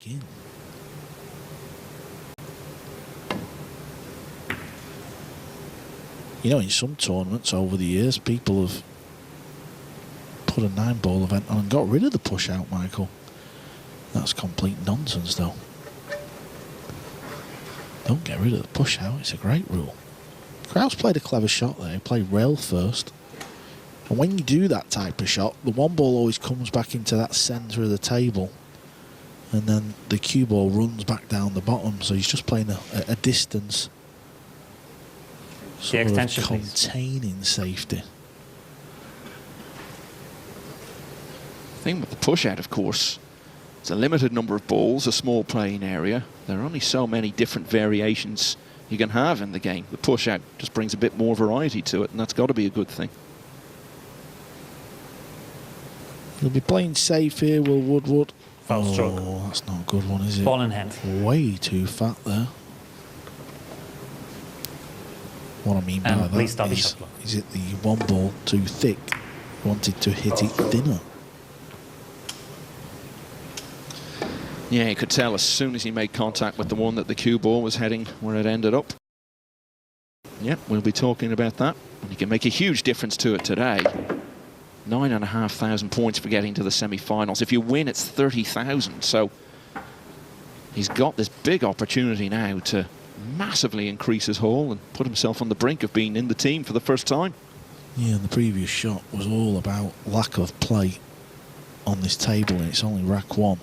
in. You know, in some tournaments over the years, people have put a 9-ball event on and got rid of the push out, Michael. That's complete nonsense, though. Don't get rid of the push out, it's a great rule. Kraus played a clever shot there. He played rail first. And when you do that type of shot, the 1 ball always comes back into that centre of the table. And then the cue ball runs back down the bottom. So he's just playing a distance. Sort of containing safety. The thing with the push out, of course, it's a limited number of balls, a small playing area. There are only so many different variations you can have in the game. The push out just brings a bit more variety to it, and that's got to be a good thing. He'll be playing safe here, will Woodward. Foul stroke. Oh, that's not a good one, is it? Ball in hand. Way too fat there. What I mean by that is it the 1 ball too thick? Wanted to hit it thinner. Yeah, you could tell as soon as he made contact with the one that the cue ball was heading where it ended up. Yep, we'll be talking about that. And he can make a huge difference to it today. 9,500 points for getting to the semi-finals. If you win, it's 30,000. So he's got this big opportunity now to massively increase his haul and put himself on the brink of being in the team for the first time. Yeah, and the previous shot was all about lack of play on this table, and it's only rack 1.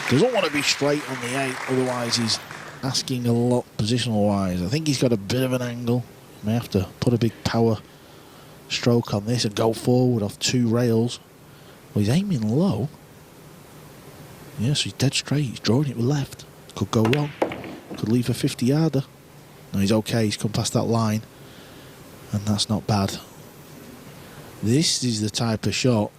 Doesn't want to be straight on the 8, otherwise he's asking a lot positional-wise. I think he's got a bit of an angle. May have to put a big power stroke on this and go forward off 2 rails. Well, he's aiming low. Yeah, so he's dead straight. He's drawing it with left. Could go wrong. Could leave a 50-yarder. No, he's okay. He's come past that line. And that's not bad. This is the type of shot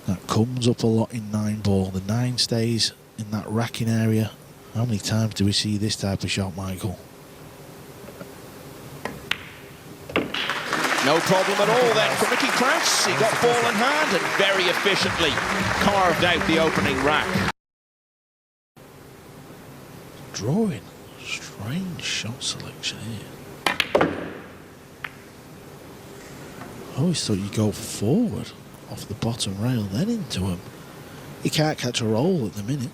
that comes up a lot in 9-ball. The 9 stays in that racking area. How many times do we see this type of shot, Michael? No problem at all then for Mickey Kraus. He got ball in hand and very efficiently carved out the opening rack. Drawing. Strange shot selection here. I always thought you go forward off the bottom rail, then into him. He can't catch a roll at the minute.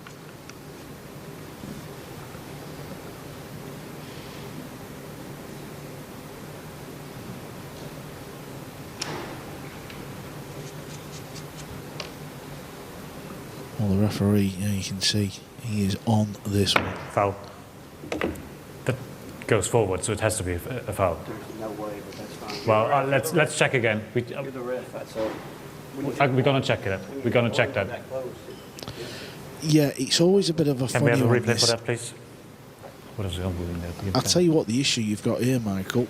Well, the referee, yeah, you can see he is on this one. Foul. That goes forward, so it has to be a foul. There's no way, but that's fine. Well, let's check again. You're the ref, that's all. We're gonna check it. We're gonna check that. Yeah, it's always a bit of a Can we funny have a one. replay for that, please? What is the unbelieving there? I'll tell you what the issue you've got here, Michael.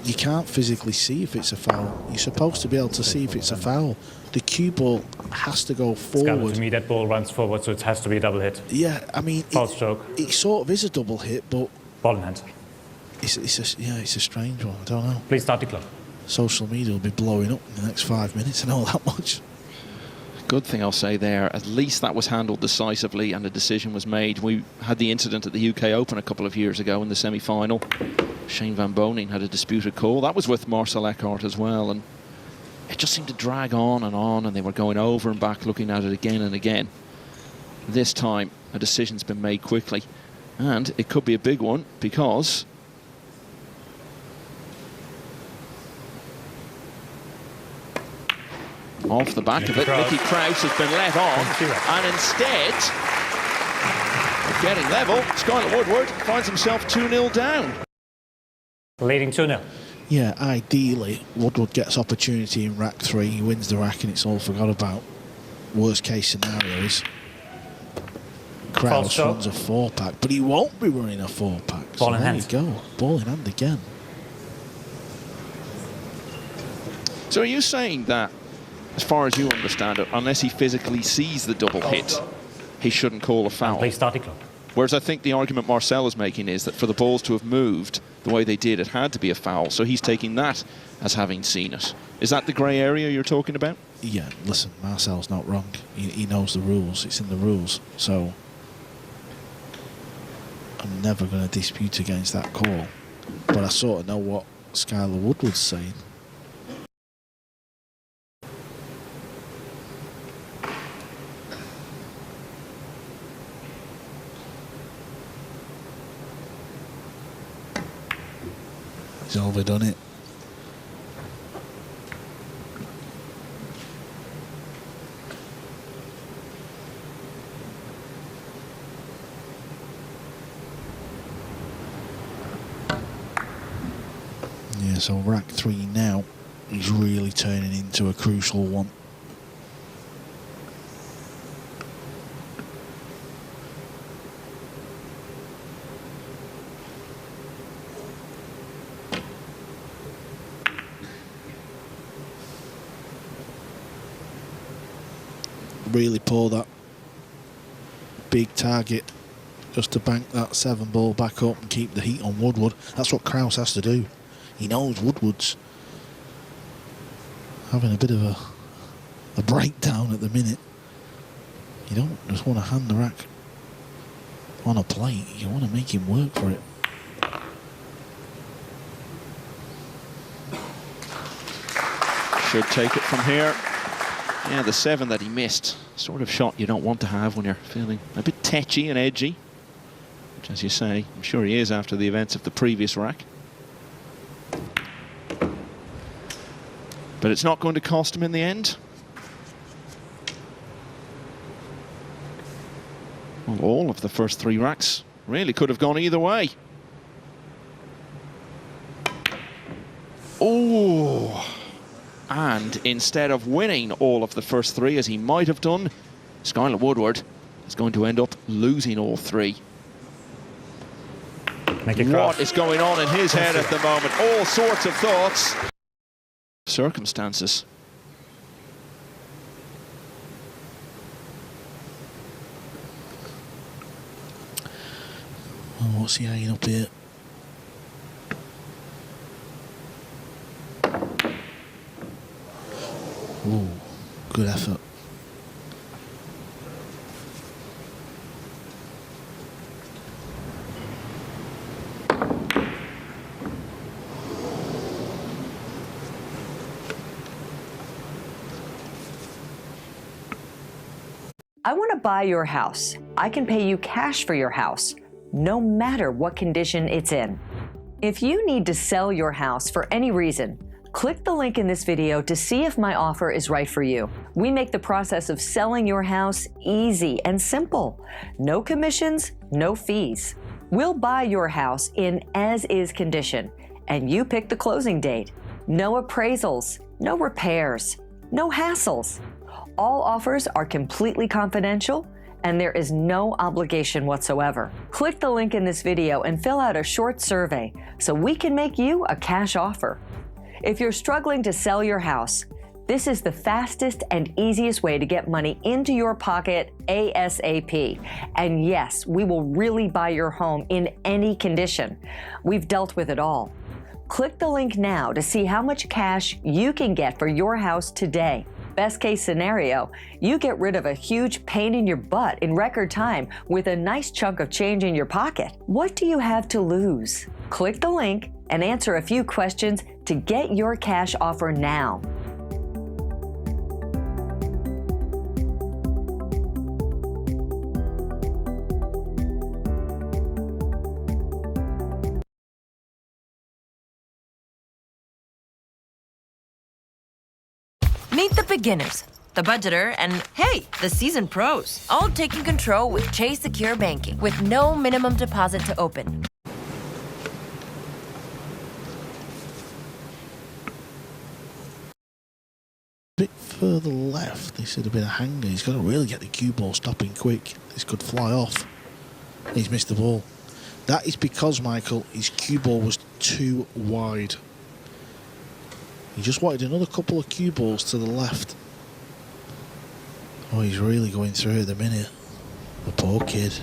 You can't physically see if it's a foul. You're supposed to be able to see if it's a foul. The cue ball has to go forward. To me, that ball runs forward, so it has to be a double hit. Yeah, I mean, Foul stroke. It sort of is a double hit, but Ball in hand. it's a strange one. I don't know. Please start the clock. Social media will be blowing up in the next 5 minutes. I know that much. Good thing I'll say there, at least that was handled decisively and a decision was made. We had the incident at the UK Open a couple of years ago in the semi-final. Shane Van Boening had a disputed call. That was with Marcel Eckhart as well, and it just seemed to drag on, and they were going over and back looking at it again and again. This time, a decision's been made quickly, and it could be a big one because off the back of it, Mickey Kraus has been let on, and instead of getting level, Skylar Woodward finds himself 2-0 down. Leading 2-0. Yeah, ideally, Woodward gets opportunity in rack 3. He wins the rack and it's all forgot about. Worst case scenario is Kraus runs a 4-pack, but he won't be running a 4-pack. Ball in hand. There you go, ball in hand again. So are you saying that, as far as you understand it, unless he physically sees the double hit, he shouldn't call a foul? Please start the clock. Whereas I think the argument Marcel is making is that for the balls to have moved, the way they did, it had to be a foul. So he's taking that as having seen it. Is that the grey area you're talking about? Yeah, listen, Marcel's not wrong. He knows the rules. It's in the rules. So I'm never going to dispute against that call. But I sort of know what Skylar Woodward's saying. He's overdone it. Yeah, so rack 3 now is really turning into a crucial one. Really pour that big target just to bank that 7 ball back up and keep the heat on Woodward. That's what Kraus has to do. He knows Woodward's having a bit of a breakdown at the minute. You don't just want to hand the rack on a plate. You want to make him work for it. Should take it from here. Yeah, the 7 that he missed, sort of shot you don't want to have when you're feeling a bit tetchy and edgy, which, as you say, I'm sure he is after the events of the previous rack. But it's not going to cost him in the end. Well, all of the first 3 racks really could have gone either way. Oh! And instead of winning all of the first 3, as he might have done, Skylar Woodward is going to end up losing all 3. What is going on in his head at the moment? All sorts of thoughts. Circumstances. Well, what's he hanging up here? Ooh, good effort. I want to buy your house. I can pay you cash for your house, no matter what condition it's in. If you need to sell your house for any reason, click the link in this video to see if my offer is right for you. We make the process of selling your house easy and simple. No commissions, no fees. We'll buy your house in as-is condition, and you pick the closing date. No appraisals, no repairs, no hassles. All offers are completely confidential, and there is no obligation whatsoever. Click the link in this video and fill out a short survey so we can make you a cash offer. If you're struggling to sell your house, this is the fastest and easiest way to get money into your pocket ASAP. And yes, we will really buy your home in any condition. We've dealt with it all. Click the link now to see how much cash you can get for your house today. Best case scenario, you get rid of a huge pain in your butt in record time with a nice chunk of change in your pocket. What do you have to lose? Click the link and answer a few questions to get your cash offer now. Meet the beginners, the budgeter, and hey, the seasoned pros. All taking control with Chase Secure Banking with no minimum deposit to open. Bit further left, this should have been a hanger. He's got to really get the cue ball stopping quick. This could fly off. He's missed the ball. That is because, Michael, his cue ball was too wide. He just wanted another couple of cue balls to the left. Oh, he's really going through at the minute. The poor kid.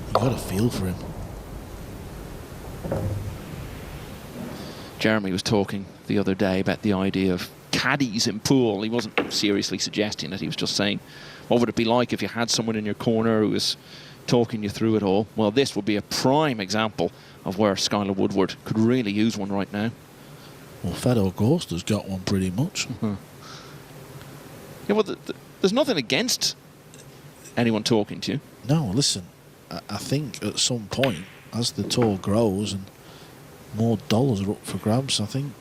You've got to feel for him. Jeremy was talking the other day about the idea of caddies in pool. He wasn't seriously suggesting it. He was just saying, what would it be like if you had someone in your corner who was talking you through it all? Well, this would be a prime example of where Skylar Woodward could really use one right now. Well, Fedor Ghost has got one pretty much. Yeah, well, there's nothing against anyone talking to you. No, listen, I think at some point, as the tour grows and more dollars are up for grabs, I think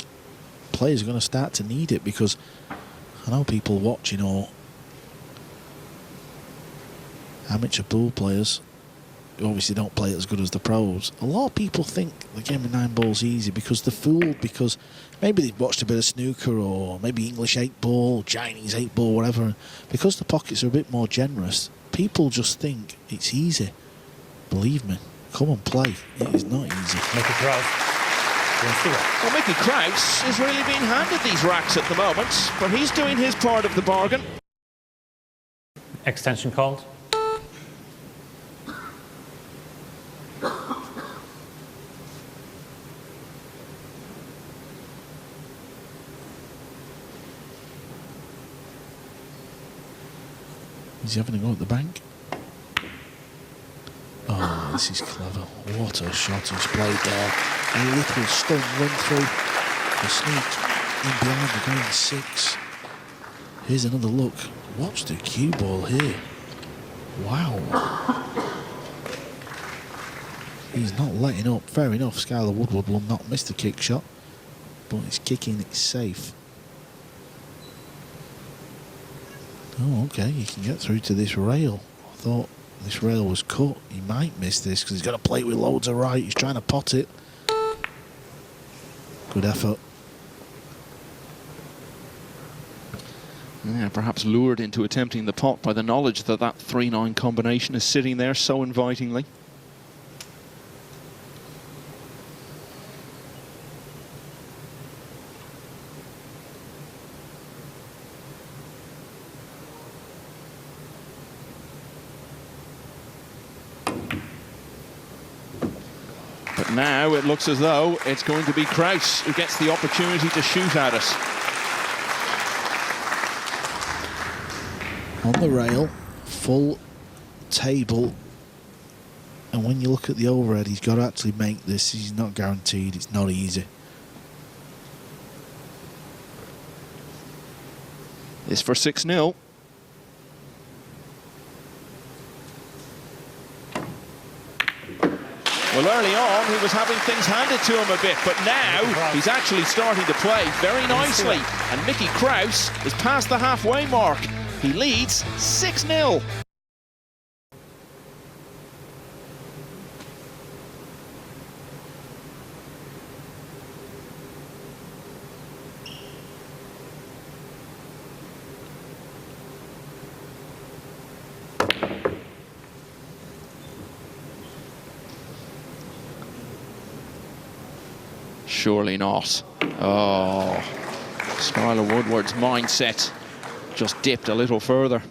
players are going to start to need it, because I know people watch, you know, amateur pool players who obviously don't play as good as the pros. A lot of people think the game of 9 ball's easy because they're fooled, because maybe they've watched a bit of snooker or maybe English 8 ball, Chinese 8 ball, whatever. Because the pockets are a bit more generous, people just think it's easy. Believe me, come and play. It is not easy. Mickey Kraus. Well, Mickey Kraus is really being handed these racks at the moment, but he's doing his part of the bargain. Extension called. Is he having a go at the bank? Oh, this is clever. What a shot he's played there. A little stun run through the sneak in behind the green 6. Here's another look. Watch the cue ball here. Wow. He's not letting up. Fair enough, Skylar Woodward will not miss the kick shot, but he's kicking it safe. Oh, okay, he can get through to this rail. I thought this rail was cut. He might miss this because he's got to play it with loads of right. He's trying to pot it. Good effort. Yeah, perhaps lured into attempting the pot by the knowledge that that 3-9 combination is sitting there so invitingly. But now it looks as though it's going to be Kraus who gets the opportunity to shoot at us. On the rail, full table, and when you look at the overhead, he's got to actually make this. He's not guaranteed. It's not easy. It's for 6-0. Well, early on, he was having things handed to him a bit, but now he's actually starting to play very nicely. And Mickey Kraus is past the halfway mark. He leads 6-0. Surely not. Oh, Skylar Woodward's mindset just dipped a little further.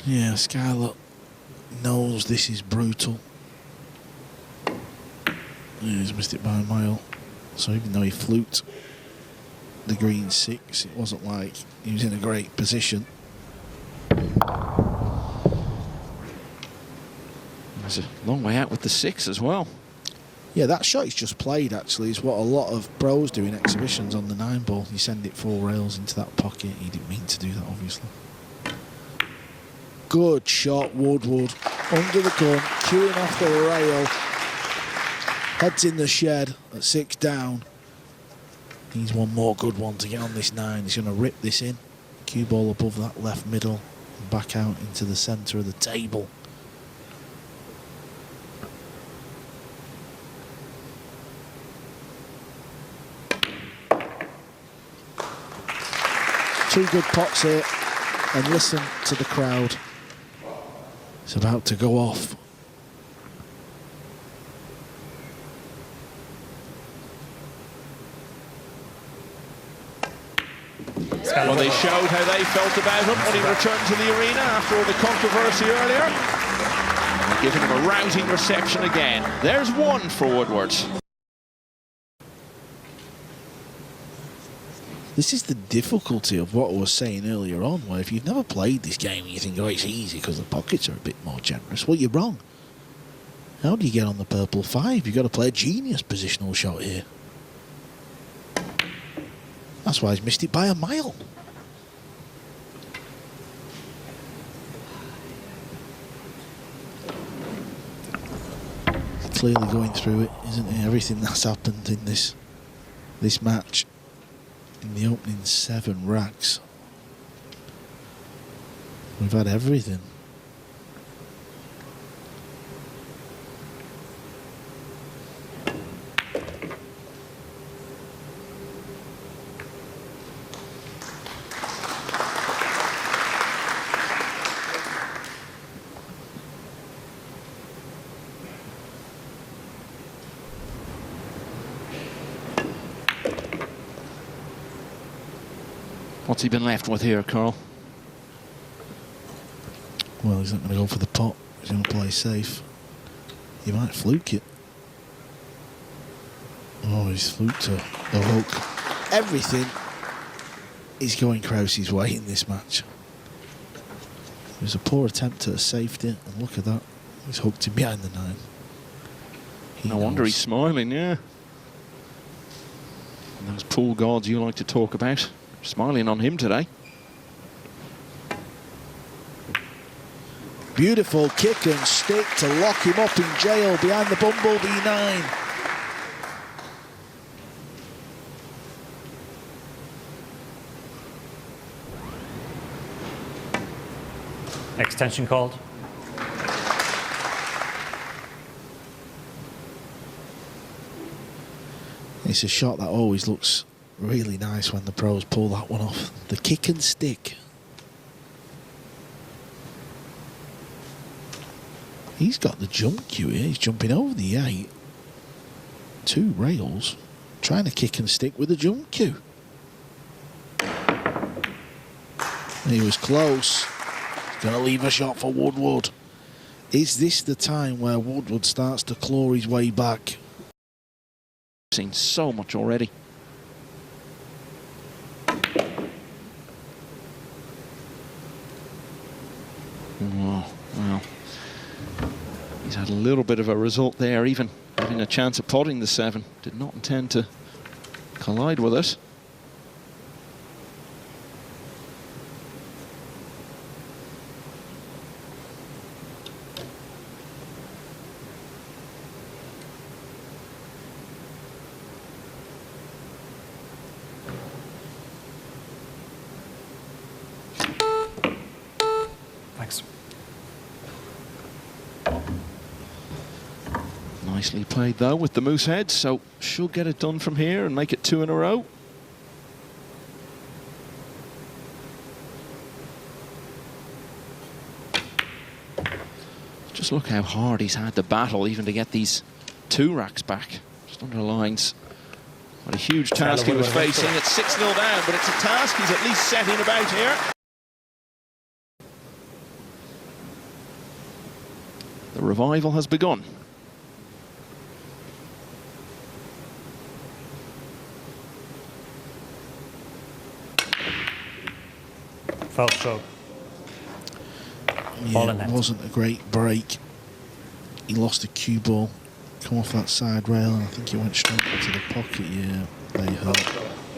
Yeah, Skylar knows this is brutal. Yeah, he's missed it by a mile. So even though he fluked the green 6, it wasn't like he was in a great position. There's a long way out with the 6 as well. Yeah, that shot he's just played actually is what a lot of pros do in exhibitions on the 9 ball. You send it 4 rails into that pocket. He didn't mean to do that, obviously. Good shot, Woodward. Under the gun, queuing off the rail. Heads in the shed at 6 down. Needs one more good one to get on this 9. He's going to rip this in. Cue ball above that left middle and back out into the centre of the table. Two good pots here, and listen to the crowd. It's about to go off. Scott Well, they Woodward. showed how they felt about him when he returned to the arena after all the controversy earlier. And giving him a rousing reception again. There's one for Woodward. This is the difficulty of what I was saying earlier on, where if you've never played this game and you think, oh, it's easy because the pockets are a bit more generous, well, you're wrong. How do you get on the purple 5? You've got to play a genius positional shot here. That's why he's missed it by a mile. He's clearly going through it, isn't he? Everything that's happened in this match. In the opening 7 racks, we've had everything. What's he been left with here, Carl? Well, he's not going to go for the pot. He's going to play safe. He might fluke it. Oh, he's fluked the hook. Everything is going Kraus's way in this match. It was a poor attempt at a safety, and look at that. He's hooked him behind the 9. No wonder he's smiling, yeah. And those pool gods you like to talk about. Smiling on him today. Beautiful kick and stick to lock him up in jail behind the Bumblebee 9. Extension called. It's a shot that always looks really nice when the pros pull that one off. The kick and stick. He's got the jump cue here. He's jumping over the 8. 2 rails. Trying to kick and stick with the jump cue. He was close. Going to leave a shot for Woodward. Is this the time where Woodward starts to claw his way back? Seen so much already. Oh, well, he's had a little bit of a result there, even having a chance of potting the 7. Did not intend to collide with it. Thanks. Nicely played though with the moose head, so she'll get it done from here and make it 2 in a row. Just look how hard he's had to battle even to get these 2 racks back. Just underlines what a huge task he was facing. It's 6-0 down, but it's a task he's at least setting about here. The revival has begun. Foul stroke. Yeah, it wasn't a great break. He lost a cue ball, come off that side rail, and I think he went straight into the pocket. Yeah, they hurt.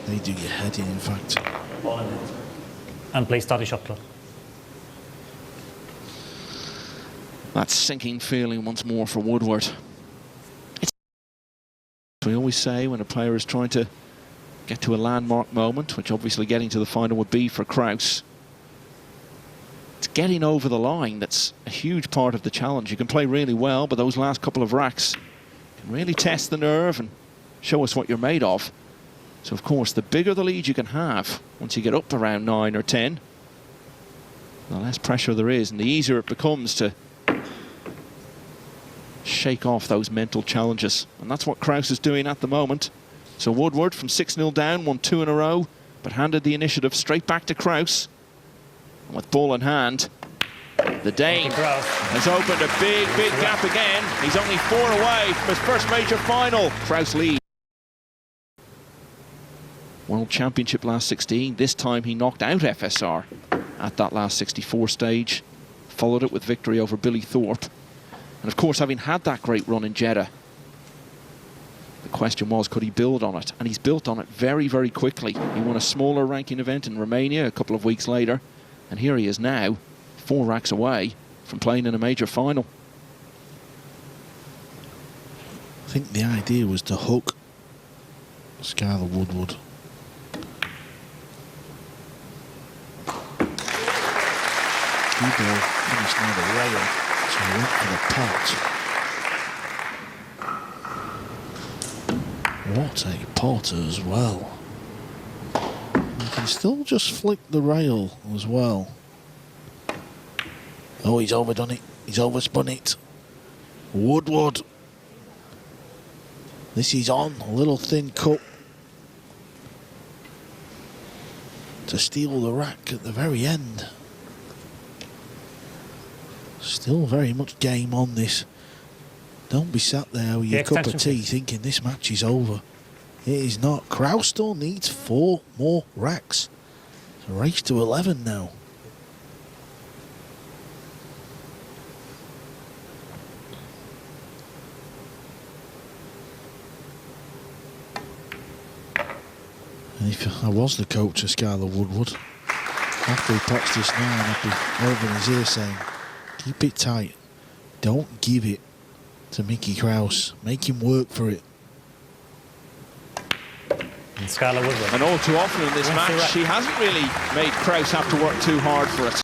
They do your head in fact. And please start the shot clock. That sinking feeling once more for Woodward. It's we always say when a player is trying to get to a landmark moment, which obviously getting to the final would be for Kraus. It's getting over the line that's a huge part of the challenge. You can play really well, but those last couple of racks can really test the nerve and show us what you're made of. So, of course, the bigger the lead you can have once you get up around 9 or 10, the less pressure there is and the easier it becomes to shake off those mental challenges. And that's what Kraus is doing at the moment. So Woodward from 6-0 down, won 2 in a row, but handed the initiative straight back to Kraus. And with ball in hand, the Dane has opened a big, big gap again. He's only 4 away from his first major final. Kraus leads. World Championship last 16. This time he knocked out FSR at that last 64 stage. Followed it with victory over Billy Thorpe. And of course, having had that great run in Jeddah, the question was, could he build on it? And he's built on it very, very quickly. He won a smaller ranking event in Romania a couple of weeks later. And here he is now, 4 racks away from playing in a major final. I think the idea was to hook Skylar Woodward. Cue ball finished near the rail, so he went for the pot. What a pot as well. You can still just flick the rail as well. Oh, he's overdone it. He's overspun it. Woodward. This is on. A little thin cut to steal the rack at the very end. Still very much game on this. Don't be sat there with your cup of tea thinking this match is over. It is not. Kraus still needs 4 more racks. It's a race to 11 now. And if I was the coach of Skylar Woodward, after he pots this 9, I'd be over in his ear saying, keep it tight. Don't give it to Mickey Kraus. Make him work for it. And Skylar Woodward. And all too often in this match, she hasn't really made Kraus have to work too hard for it.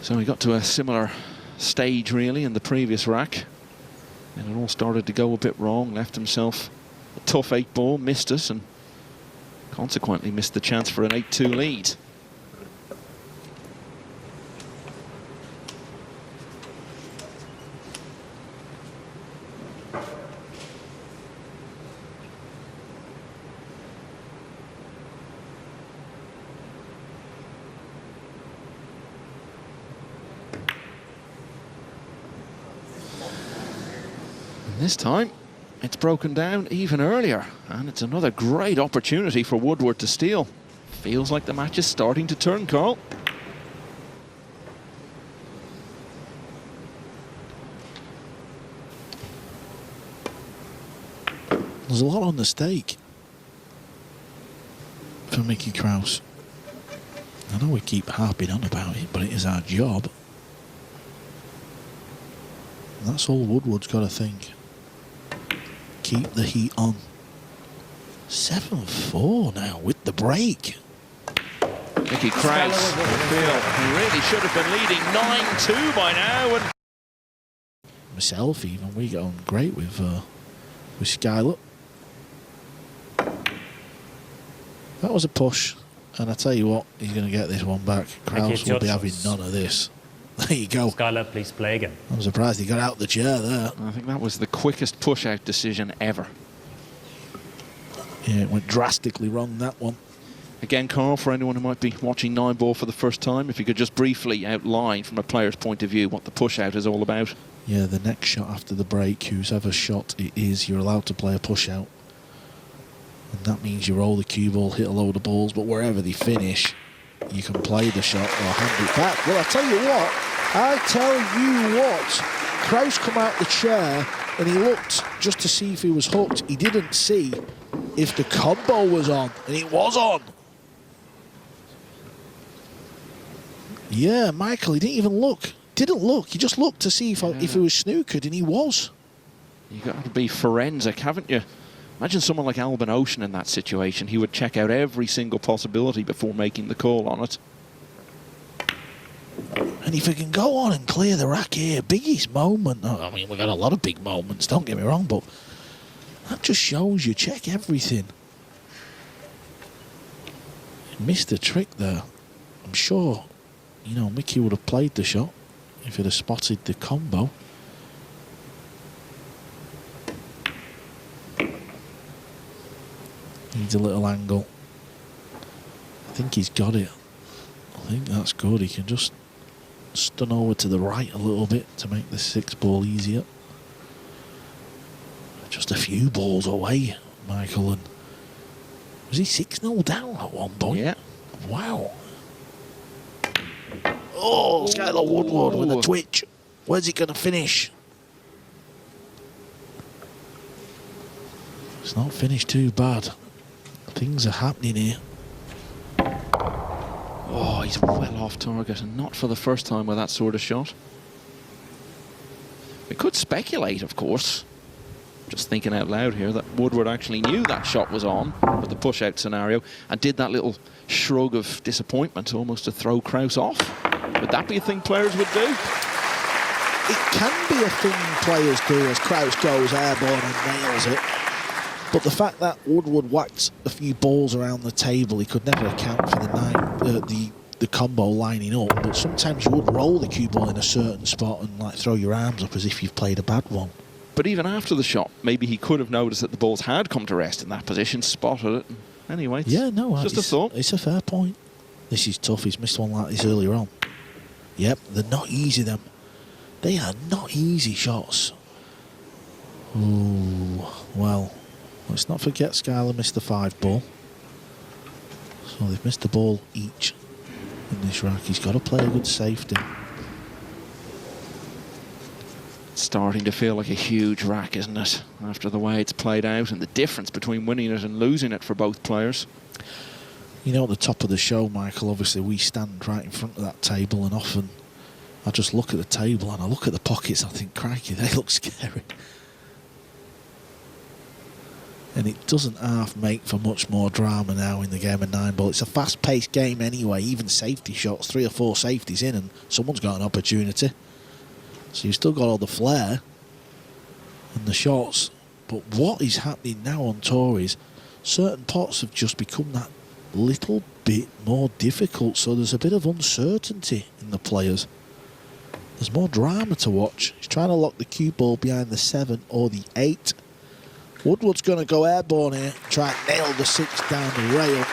So we got to a similar stage, really, in the previous rack. And it all started to go a bit wrong. Left himself a tough 8-ball, missed us, and consequently missed the chance for an 8-2 lead. This time, it's broken down even earlier, and it's another great opportunity for Woodward to steal. Feels like the match is starting to turn, Carl. There's a lot on the stake for Mickey Kraus. I know we keep harping on about it, but it is our job. And that's all Woodward's got to think. Keep the heat on. 7-4 now with the break. Mickey Kraus, he really should have been leading 9-2 by now. And myself, even, we get on great with Skylar. That was a push, and I tell you what, he's going to get this one back. Kraus will be having none of this. There you go. Skylar, please play again. I'm surprised he got out the chair there. I think that was the quickest push-out decision ever. Yeah, it went drastically wrong, that one. Again, Carl, for anyone who might be watching 9-ball for the first time, if you could just briefly outline from a player's point of view what the push-out is all about. Yeah, the next shot after the break, whoever shot it is, you're allowed to play a push-out. And that means you roll the cue ball, hit a load of balls, but wherever they finish, you can play the shot or hand it back. Well, I tell you what, Kraus come out the chair and he looked just to see if he was hooked. He didn't see if the combo was on, and it was on. Yeah, Michael, he didn't even look. Didn't look. He just looked to see if he was snookered, and he was. You've got to be forensic, haven't you? Imagine someone like Albin Ocean in that situation. He would check out every single possibility before making the call on it. And if we can go on and clear the rack here, biggest moment. I mean, we've got a lot of big moments, don't get me wrong, but that just shows you check everything. He missed the trick there. I'm sure, you know, Mickey would have played the shot if he'd have spotted the combo. He Needs a little angle. I think he's got it. I think that's good. He can just stun over to the right a little bit to make the 6 ball easier. Just a few balls away, Michael. And was he 6-0 down at one point? Yeah. Wow. Oh, Skylar Woodward with a twitch. Where's he going to finish? It's not finished too bad. Things are happening here. Oh, he's well off target, and not for the first time with that sort of shot. We could speculate, of course, just thinking out loud here, that Woodward actually knew that shot was on with the push-out scenario and did that little shrug of disappointment almost to throw Kraus off. Would that be a thing players would do? It can be a thing players do as Kraus goes airborne and nails it. But the fact that Woodward whacked a few balls around the table, he could never account for the combo lining up. But sometimes you would roll the cue ball in a certain spot and like throw your arms up as if you've played a bad one. But even after the shot, maybe he could have noticed that the balls had come to rest in that position, spotted it. Anyway, yeah, no, just a thought. It's a fair point. This is tough. He's missed one like this earlier on. Yep, they're not easy, them. They are not easy shots. Ooh, well, let's not forget Skylar missed the 5 ball. So they've missed a ball each in this rack. He's got to play a good safety. It's starting to feel like a huge rack, isn't it? After the way it's played out and the difference between winning it and losing it for both players. You know, at the top of the show, Michael, obviously we stand right in front of that table, and often I just look at the table and I look at the pockets and I think, crikey, they look scary. And it doesn't half make for much more drama now in the game of 9 ball. It's a fast-paced game anyway, even safety shots, 3 or 4 safeties in and someone's got an opportunity. So you've still got all the flair and the shots. But what is happening now on tour is certain pots have just become that little bit more difficult, so there's a bit of uncertainty in the players. There's more drama to watch. He's trying to lock the cue ball behind the 7 or the 8. Woodward's going to go airborne here, try and nail the 6 down the rail.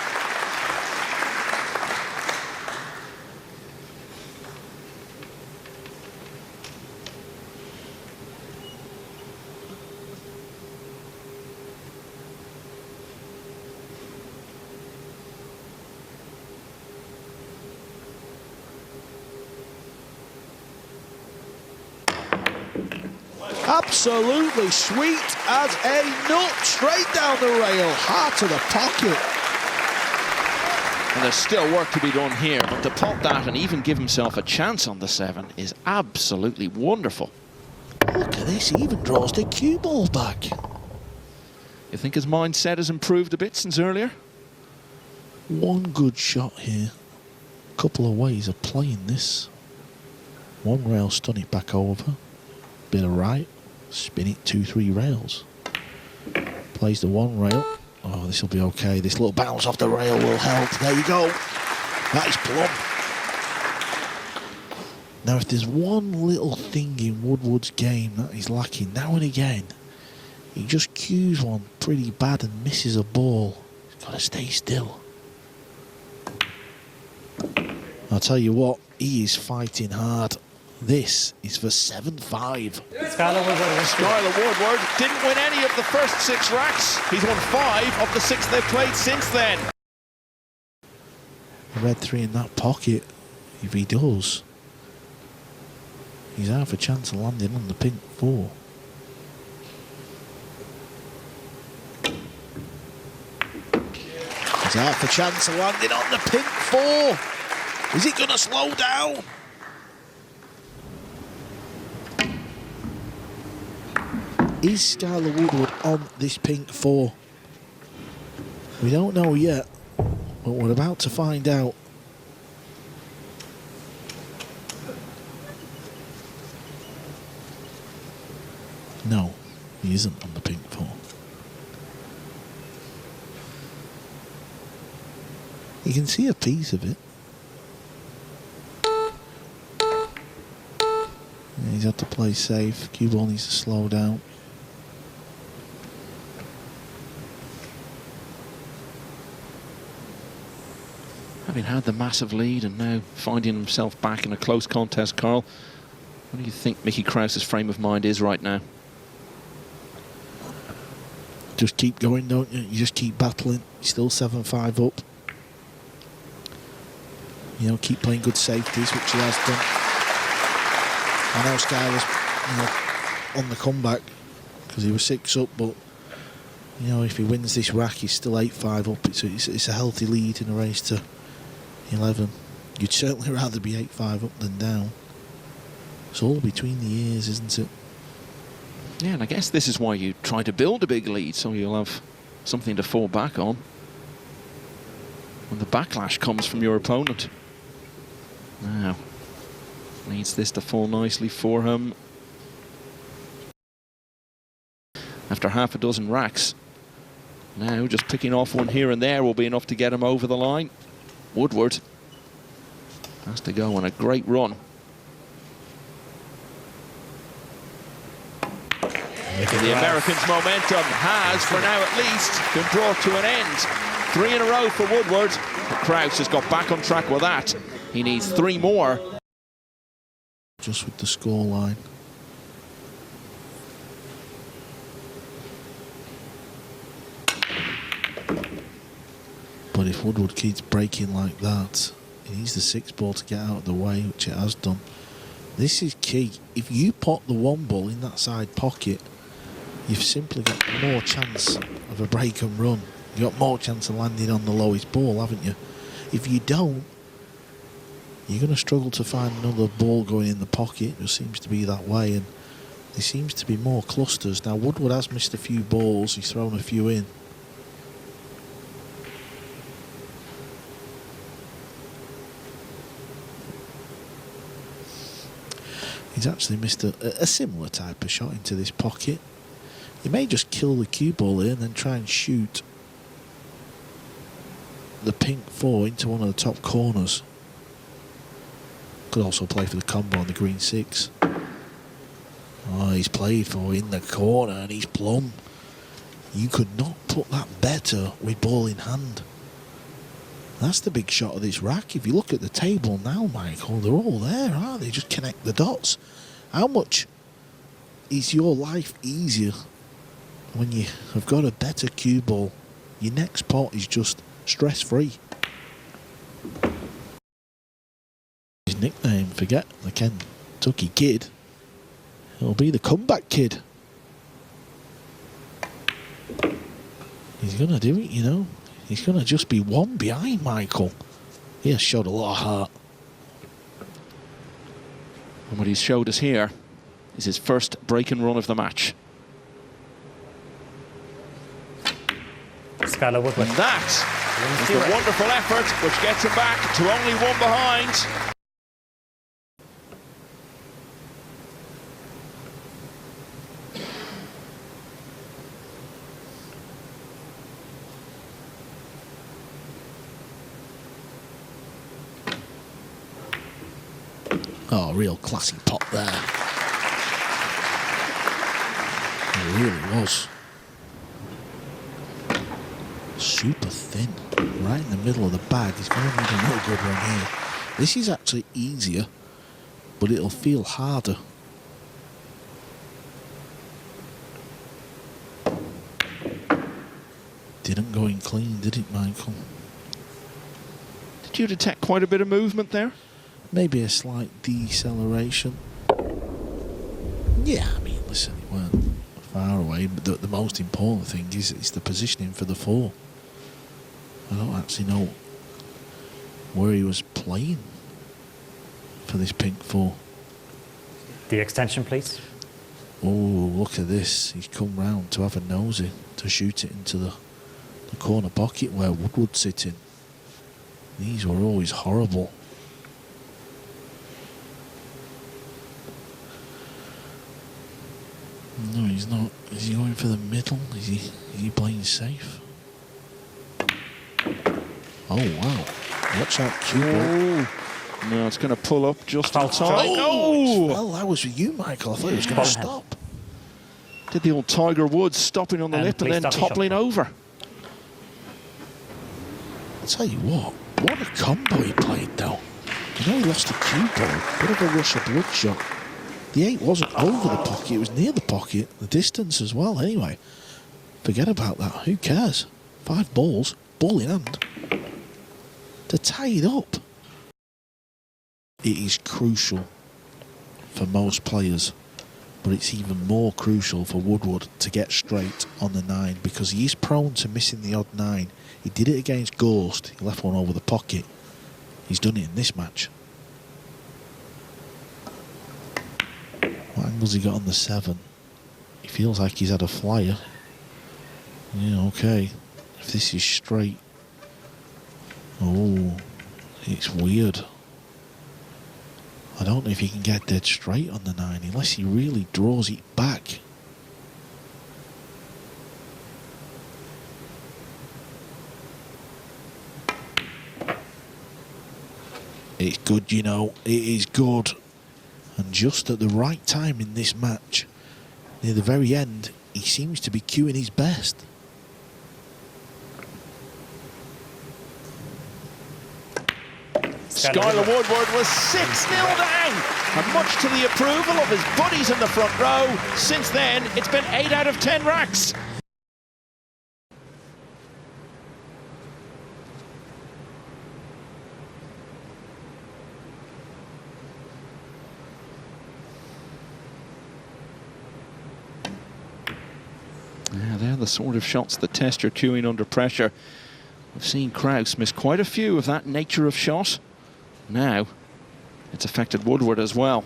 Absolutely sweet as a nut, straight down the rail, heart of the pocket. And there's still work to be done here, but to pop that and even give himself a chance on the 7 is absolutely wonderful. Look at this, he even draws the cue ball back. You think his mindset has improved a bit since earlier? One good shot here. A couple of ways of playing this. One rail, stun it back over. Bit of right. Spin it 2-3 rails. Plays the 1 rail. Oh, this will be okay. This little bounce off the rail will help. There you go. That is plumb. Now, if there's one little thing in Woodward's game that is lacking now and again, he just cues one pretty bad and misses a ball. He's got to stay still. I'll tell you what, he is fighting hard. This is for 7-5. Skylar Woodward didn't win any of the first 6 racks. He's won 5 of the 6 they've played since then. A red 3 in that pocket. If he does, he's half a chance of landing on the pink 4. He's half a chance of landing on the pink 4. Is he going to slow down? Is Skylar Woodward on this pink 4? We don't know yet, but we're about to find out. No, he isn't on the pink 4. You can see a piece of it. Yeah, he's had to play safe. Cue ball needs to slow down. having had the massive lead and now finding himself back in a close contest, Carl, what do you think Mickey Kraus's frame of mind is right now? Just keep going, don't you? You just keep battling. You're still 7-5 up. You know, keep playing good safeties, which he has done. I know Sky was, you know, on the comeback because he was 6 up, but you know, if he wins this rack, he's still 8-5 up. It's a healthy lead in a race to 11. You'd certainly rather be 8-5 up than down. It's all between the ears, isn't it? Yeah, and I guess this is why you try to build a big lead, so you'll have something to fall back on when the backlash comes from your opponent. Now, needs this to fall nicely for him. After half a dozen racks. Now, just picking off one here and there will be enough to get him over the line. Woodward has to go on a great run. The Americans' momentum has, for now at least, been brought to an end. 3 in a row for Woodward. Kraus has got back on track with that. He needs 3 more. Just with the scoreline. But if Woodward keeps breaking like that, he needs the 6 ball to get out of the way, which it has done. This is key. If you pot the 1 ball in that side pocket, you've simply got more chance of a break and run. You've got more chance of landing on the lowest ball, haven't you? If you don't, you're going to struggle to find another ball going in the pocket. It just seems to be that way, and there seems to be more clusters. Now, Woodward has missed a few balls. He's thrown a few in. He's actually missed a similar type of shot into this pocket. He may just kill the cue ball here and then try and shoot the pink 4 into one of the top corners. Could also play for the combo on the green 6. Oh, he's played for in the corner and he's plumb. You could not put that better with ball in hand. That's the big shot of this rack. If you look at the table now, Michael, they're all there, aren't they? Just connect the dots. How much is your life easier when you have got a better cue ball? Your next pot is just stress-free. His nickname, forget the Kentucky Kid. It'll be the Comeback Kid. He's going to do it, you know. He's going to just be 1 behind Michael. He has showed a lot of heart. And what he's showed us here is his first break and run of the match. Skylar Woodward. And that is a wonderful effort which gets him back to only 1 behind. Oh, real classy pot there. It really was. Super thin. Right in the middle of the bag. He's going to need a real good one here. This is actually easier, but it'll feel harder. Didn't go in clean, did it, Michael? Did you detect quite a bit of movement there? Maybe a slight deceleration. Yeah, I mean, listen, it weren't far away, but the most important thing is the positioning for the 4. I don't actually know where he was playing for this pink 4. The extension, please. Oh, look at this. He's come round to have a nosy to shoot it into the corner pocket where Woodward's sitting. These were always horrible. No, he's not. Is he going for the middle? Is he playing safe? Oh, wow. Watch out, cue ball. No, it's going to pull up just in False time. try. Oh! Well, that was with you, Michael. I thought he was going to stop. Did the old Tiger Woods stopping on the And lip and please then stop your toppling shot. over. I'll tell you what. What a combo he played, though. You know he lost the cue ball. Bit of a Russia blood shot. The 8 wasn't over the pocket, it was near the pocket. The distance as well, anyway. Forget about that. Who cares? 5 balls, ball in hand. To tie it up. It is crucial for most players, but it's even more crucial for Woodward to get straight on the 9 because he is prone to missing the odd 9. He did it against Ghost. He left one over the pocket. He's done it in this match. What angle's he got on the 7? He feels like he's had a flyer. Yeah, okay. If this is straight. Oh, it's weird. I don't know if he can get dead straight on the 9 unless he really draws it back. It's good, you know. It is good. And just at the right time in this match, near the very end, he seems to be cueing his best. Skylar Woodward was 6-0 down, and much to the approval of his buddies in the front row. Since then, it's been 8 out of 10 racks. Yeah, they're the sort of shots that test your cueing under pressure. We've seen Kraus miss quite a few of that nature of shot. Now, it's affected Woodward as well.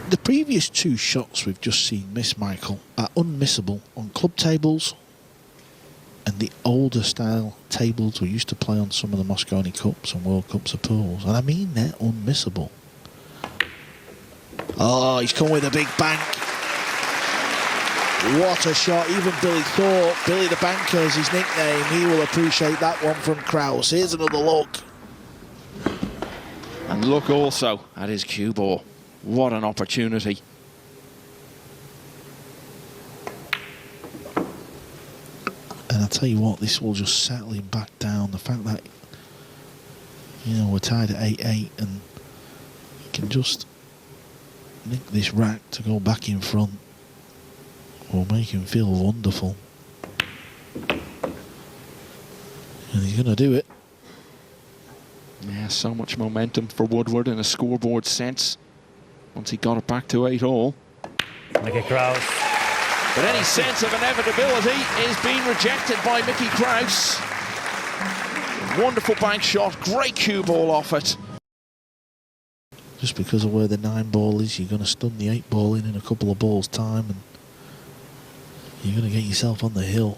The previous 2 shots we've just seen miss, Michael, are unmissable on club tables and the older style tables we used to play on some of the Mosconi Cups and World Cups of pools. And I mean, they're unmissable. Oh, he's come with a big bank. What a shot. Even Billy thought, Billy the Banker is his nickname, he will appreciate that one from Kraus. Here's another look. And look also at his cue ball. What an opportunity. And I'll tell you what, this will just settle him back down. The fact that, you know, we're tied at 8-8 and he can just nick this rack to go back in front will make him feel wonderful. And he's going to do it. Yeah, so much momentum for Woodward in a scoreboard sense once he got it back to 8-all. Mickey Kraus. But any sense of inevitability is being rejected by Mickey Kraus. Wonderful bank shot, great cue ball off it. Just because of where the 9 ball is, you're going to stun the 8 ball in a couple of balls' time and you're going to get yourself on the hill.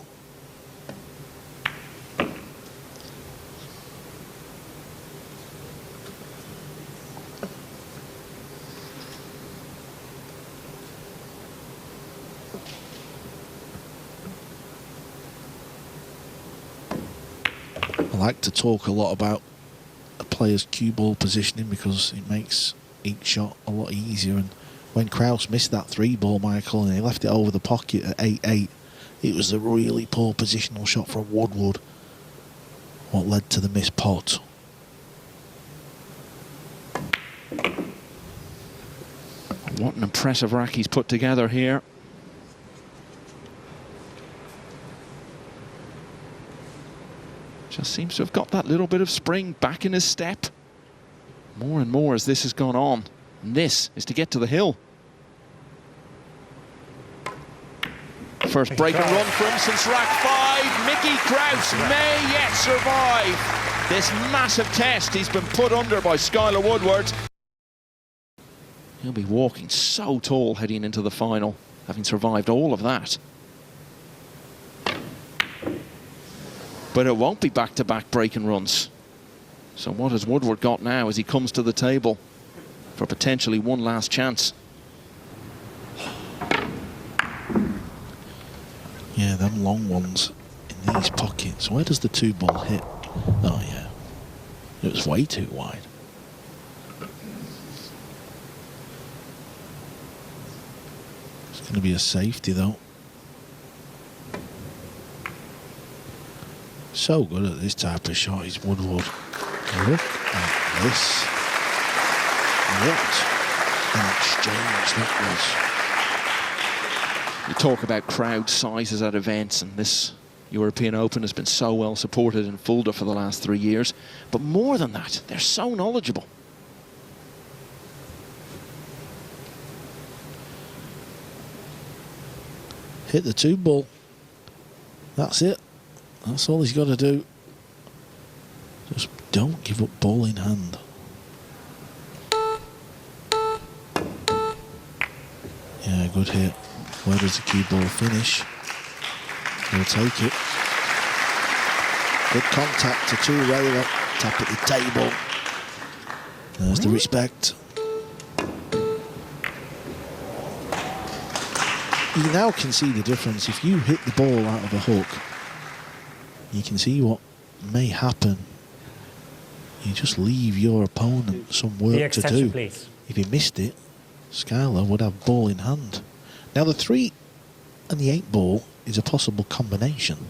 I like to talk a lot about a player's cue ball positioning because it makes each shot a lot easier. And when Kraus missed that 3 ball, Michael, and he left it over the pocket at 8-8, it was a really poor positional shot from Woodward, what led to the missed pot. What an impressive rack he's put together here. Just seems to have got that little bit of spring back in his step. More and more as this has gone on. And this is to get to the hill. First break and run for him since rack 5. Mickey Kraus may yet survive this massive test. He's been put under by Skylar Woodward. He'll be walking so tall heading into the final, having survived all of that. But it won't be back-to-back break and runs. So what has Woodward got now as he comes to the table for potentially one last chance? Yeah, them long ones in these pockets. Where does the 2 ball hit? Oh yeah, it was way too wide. It's going to be a safety though. So good at this type of shot is Woodward. Look at this. What an exchange that was. You talk about crowd sizes at events, and this European Open has been so well supported in Fulda for the last 3 years. But more than that, they're so knowledgeable. Hit the 2 ball. That's it. That's all he's got to do. Just don't give up ball in hand. Yeah, good hit. Where does the cue ball finish? He'll take it. Good contact to 2 railer. Tap at the table. There's the respect. You now can see the difference. If you hit the ball out of a hook, you can see what may happen. You just leave your opponent some work to do. Please. If he missed it, Skylar would have ball in hand. Now the 3 and the 8 ball is a possible combination.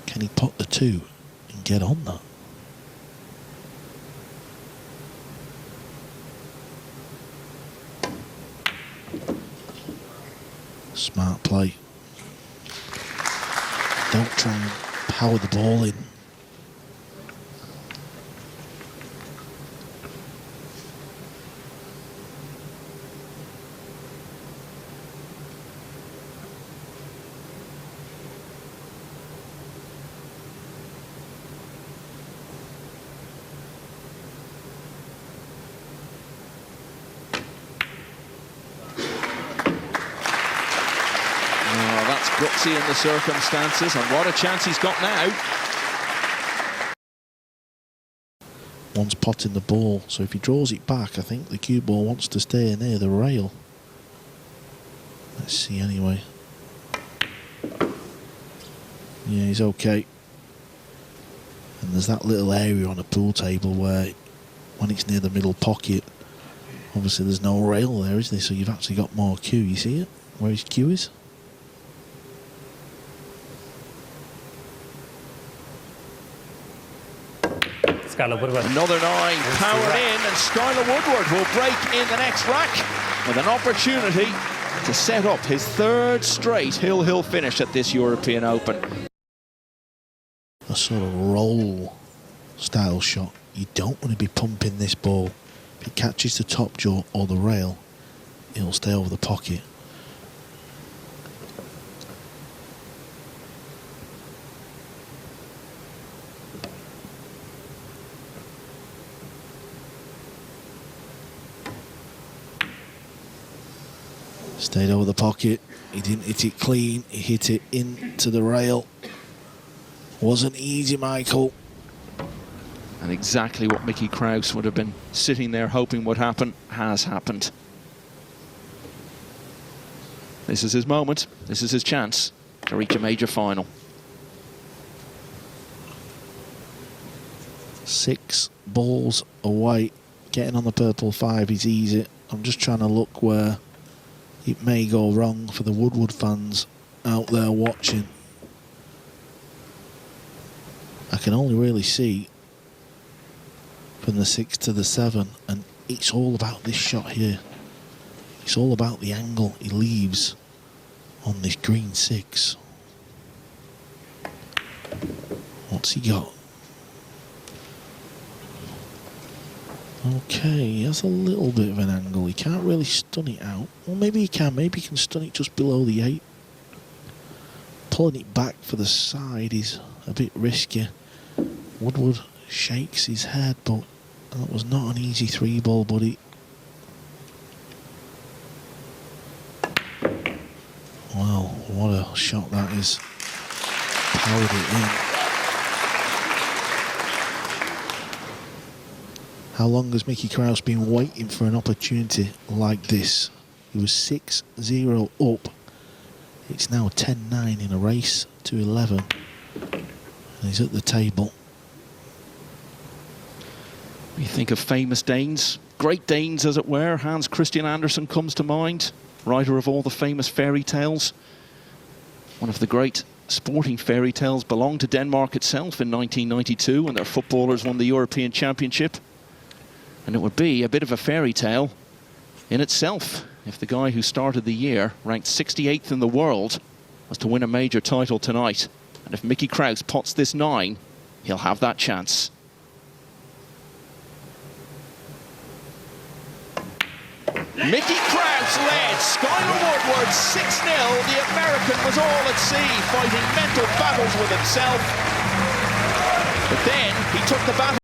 Can he pot the 2 and get on that? Smart play. Don't try and power the ball in. Gutsy in the circumstances, and what a chance he's got now. One's potting the ball, so if he draws it back, I think the cue ball wants to stay near the rail. Let's see anyway. Yeah, he's okay. And there's that little area on a pool table where, when it's near the middle pocket, obviously there's no rail there, is there? So you've actually got more cue. You see it? Where his cue is? Another 9 powered in, and Skylar Woodward will break in the next rack with an opportunity to set up his 3rd straight hill finish at this European Open. A sort of roll style shot. You don't want to be pumping this ball. If it catches the top jaw or the rail, it'll stay over the pocket. Stayed over the pocket. He didn't hit it clean. He hit it into the rail. Wasn't easy, Michael. And exactly what Mickey Kraus would have been sitting there hoping would happen has happened. This is his moment. This is his chance to reach a major final. 6 balls away. Getting on the purple 5 is easy. I'm just trying to look where it may go wrong for the Woodward fans out there watching. I can only really see from the 6 to the 7, and it's all about this shot here. It's all about the angle he leaves on this green 6. What's he got? Okay, he has a little bit of an angle. He can't really stun it out. Well, maybe he can. Maybe he can stun it just below the 8. Pulling it back for the side is a bit risky. Woodward shakes his head, but that was not an easy 3 ball, buddy. Wow, what a shot that is. Powered it in. How long has Mickey Kraus been waiting for an opportunity like this? He was 6-0 up. It's now 10-9 in a race to 11. And he's at the table. We think of famous Danes, Great Danes as it were. Hans Christian Andersen comes to mind, writer of all the famous fairy tales. One of the great sporting fairy tales belonged to Denmark itself in 1992 when their footballers won the European Championship. And it would be a bit of a fairy tale in itself if the guy who started the year, ranked 68th in the world, was to win a major title tonight. And if Mickey Kraus pots this 9, he'll have that chance. Mickey Kraus led Skyler Woodward 6-0. The American was all at sea, fighting mental battles with himself. But then he took the battle